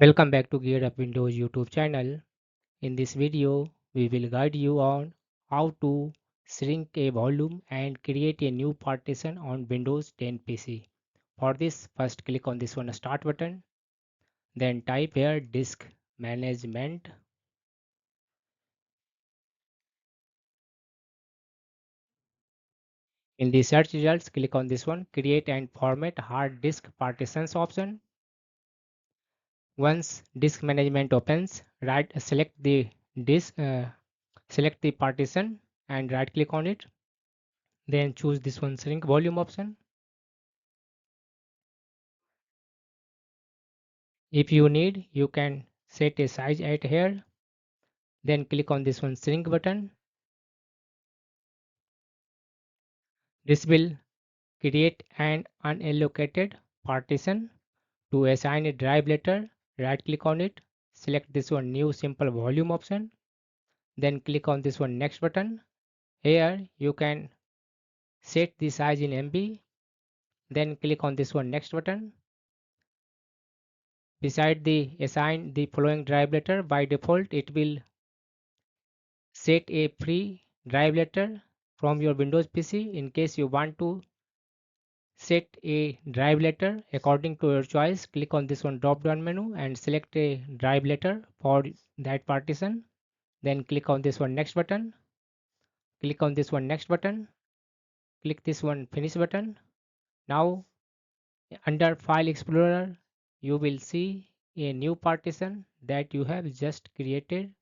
Welcome back to Gear Up Windows YouTube channel. In this video, we will guide you on how to shrink a volume and create a new partition on Windows 10 PC. For this, first click on this one start button, then type here disk management. In the search results, click on this one create and format hard disk partitions option. Once disk management opens, select the disk select the partition and right click on it. Then choose this one shrink volume option. If you need, you can set a size at here. Then click on this one shrink button. This will create an unallocated partition. To assign a drive letter, right click on it. Select this one new simple volume option. Then click on this one next button. Here you can set the size in MB. Then click on this one next button. Beside the assign the following drive letter, by default it will set a free drive letter from your Windows PC. In case you want to set a drive letter according to your choice, click on this one drop down menu and select a drive letter for that partition. Then click on this one next button, click on this one next button, click this one finish button. Now under File Explorer you will see a new partition that you have just created.